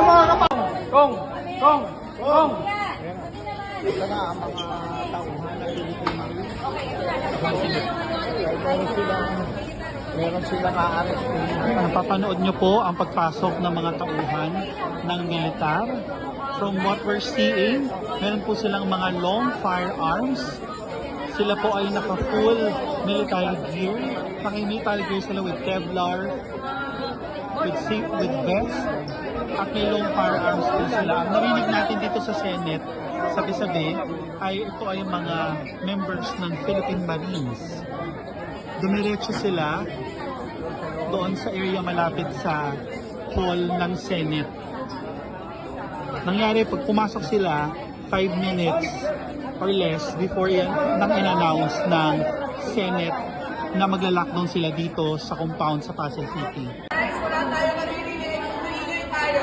Kong! Kong! Kong! Ito na ang mga tauhan ng Philippine meron silang aaresto. Napapanood nyo po ang pagpasok ng mga tauhan ng militar. From what we're seeing, meron po silang mga long firearms. Sila po ay naka-full military gear. Naka-military gear sila with Kevlar, with vest, at may long firearms po sila. Ang narinig natin dito sa Senate, sabi-sabi, ay ito ay mga members ng Philippine Marines. Dumiretso sila doon sa area malapit sa hall ng Senate. Nangyari, pag pumasok sila, 5 minutes or less before yan nang in-announce ng Senate na magla-lockdown sila dito sa compound sa Pasay City. Wala tayo maririnig, maingay tayo.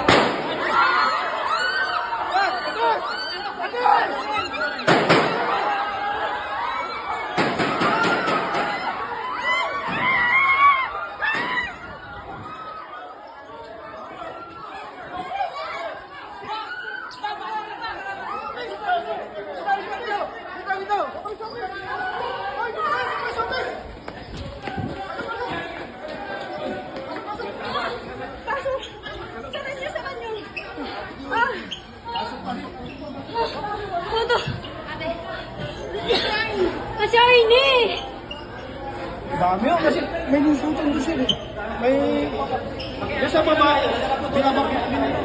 Kasi ini. Dami yun kasi may lusutan doon sila. May... Sa baba, binabakit nila.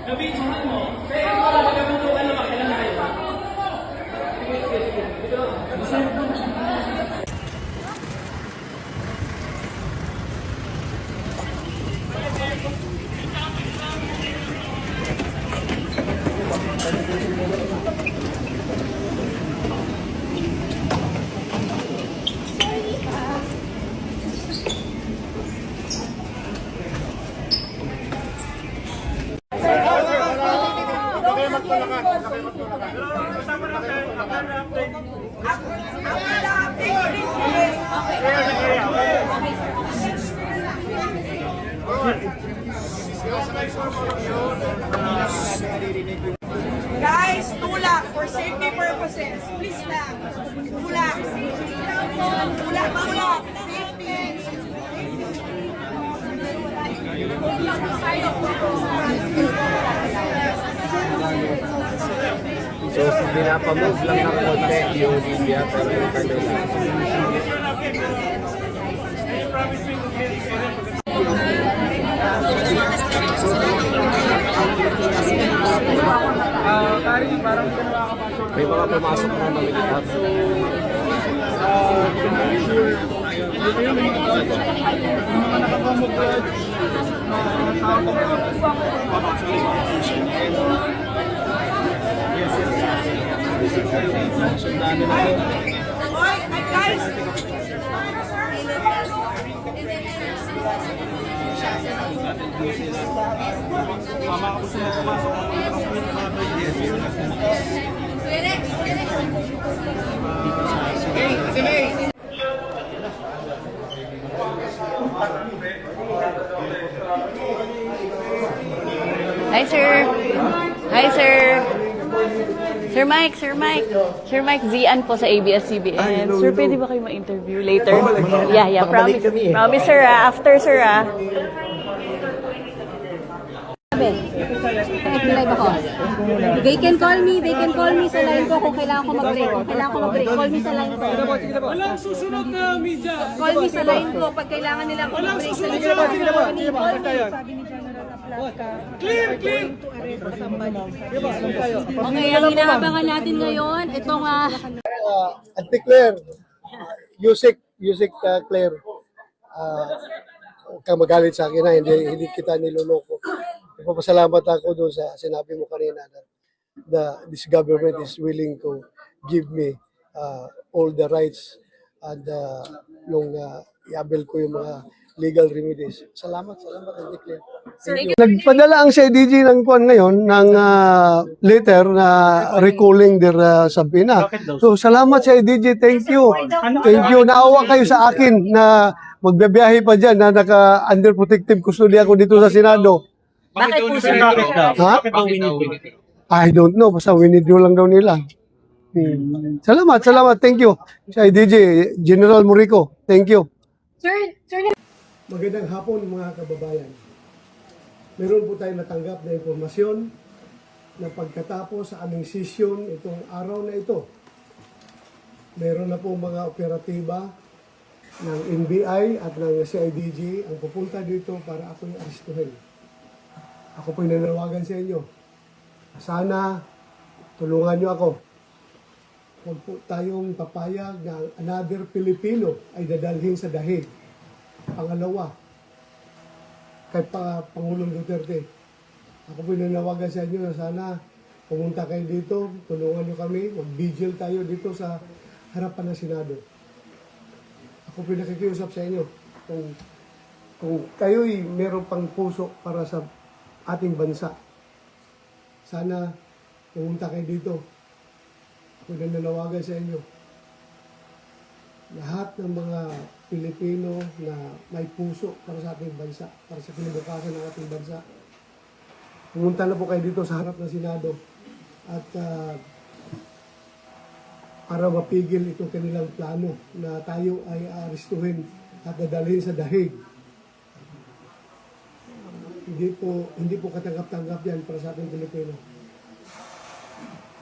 Nabidyohan mo, kaya ito na magkagutukan na makilanay. Guys, tulak for safety purposes. Please lang. Tulak. Tulak, tulak. Safety. So, pinapamove lang ng konti yung Libya, pero yung kanila. May mga pumasok na ng militar. Hoy, guys. Hi, sir. Hi, sir. Sir Mike, Sir Mike. Sir Mike, Zian po sa ABS-CBN. Sir, pwede ba kayo ma-interview later? Yeah, promise. Promise, sir, after, sir, Live ako. They can call me sa line ko kung kailangan ko mag-break. Call me sa line ko. Walang susunod na media. Call me sa line ko pag kailangan nila ako mag-break. Call me. Sabi ni General Aplaska. Clear, clear. Okay, ang inaabangan natin ngayon, itong Ate Claire, Yusik Claire, huwag kang magalit sa akin na hindi kita niloloko. Nagpapasalamat ako doon sa sinabi mo kanina na this government is willing to give me all the rights and yung i-avail ko yung mga legal remedies. Salamat, Ate Claire. Nagpadala ang CIDG ng kuan ngayon ng letter na recalling their subpoena. So salamat CIDG, thank you. Thank you. Naawa kayo sa akin na magbibiyahe pa dyan na naka-under protective custody ako dito sa Senado. Bakit po, sir? Ha? I don't know. Basta winidraw lang daw nila. Salamat. Thank you. Sa DJ, General Murico. Thank you. Magandang hapon mga kababayan. Meron po tayong natanggap na impormasyon na pagkatapos sa aming session itong araw na ito, meron na po mga operatiba ng NBI at ng CIDG ang pupunta dito para ako'y aristuhin. Ako po'y nananawagan sa inyo. Sana tulungan niyo ako. Huwag po tayong papayag na another Pilipino ay dadalhin sa dahig. Pangalawa, kay Pangulong Duterte. Ako po'y nananawagan sa inyo na sana pumunta kayo dito, tulungan niyo kami, mag-vigil tayo dito sa harapan ng Senado. Ako po'y nakikiusap sa inyo. Kung kayo'y meron pang puso para sa ating bansa, sana pumunta kayo dito. Ako nananawagan sa inyo. Lahat ng mga Pilipino na may puso para sa ating bansa, para sa kinabukasan ng ating bansa, pumunta na po kayo dito sa harap ng Senado at para mapigil itong kanilang plano na tayo ay aaristuhin at dadalhin sa dahig. Hindi po katanggap-tanggap yan para sa ating Pilipino.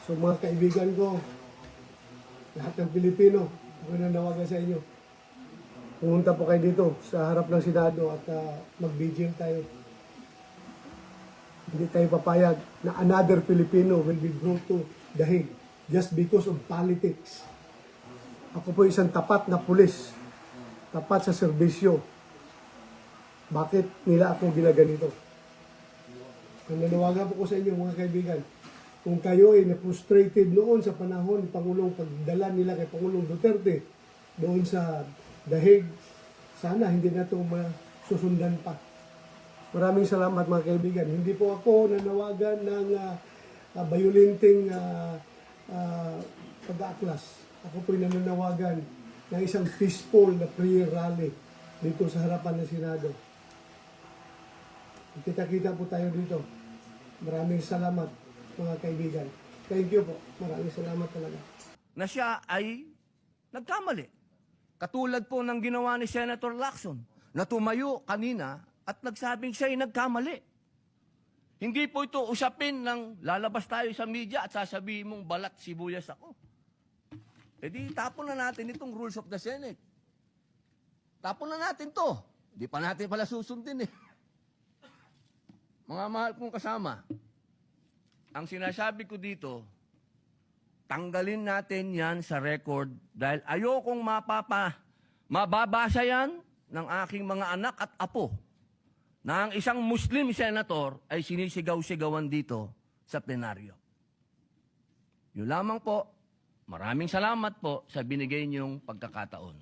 So mga kaibigan ko, lahat ng Pilipino, ako nananawagan sa inyo. Pumunta po kayo dito sa harap ng Senado at mag-vigil tayo. Hindi tayo papayag na another Filipino will be brought to dahig just because of politics. Ako po isang tapat na pulis, tapat sa serbisyo. Bakit nila ako ginaganito? Nananawagan po ko sa inyo mga kaibigan, kung kayo ay na-frustrated noon sa panahon ng Pangulong pagdala nila kay Pangulong Duterte doon sa dahig, sana hindi na ito masusundan pa. Maraming salamat mga kaibigan. Hindi po ako nanawagan ng violenting pag-aaklas. Ako po'y nananawagan ng isang peaceful na prayer rally dito sa harapan ng Senado. Kita-kita po tayo dito. Maraming salamat mga kaibigan. Thank you po. Maraming salamat talaga. Na siya ay nagkamali. Katulad po ng ginawa ni Senator Lacson na tumayo kanina at nagsabing siya ay nagkamali. Hindi po ito usapin ng lalabas tayo sa media at sasabihin mong balat sibuyas ako. E di tapon na natin itong rules of the Senate. Tapon na natin to. Di pa natin pala susundin eh. Mga mahal kong kasama, ang sinasabi ko dito, tanggalin natin yan sa record dahil ayokong mababasa yan ng aking mga anak at apo na ang isang Muslim senator ay sinisigaw-sigawan dito sa plenaryo. Yun lamang po. Maraming salamat po sa binigay niyong pagkakataon.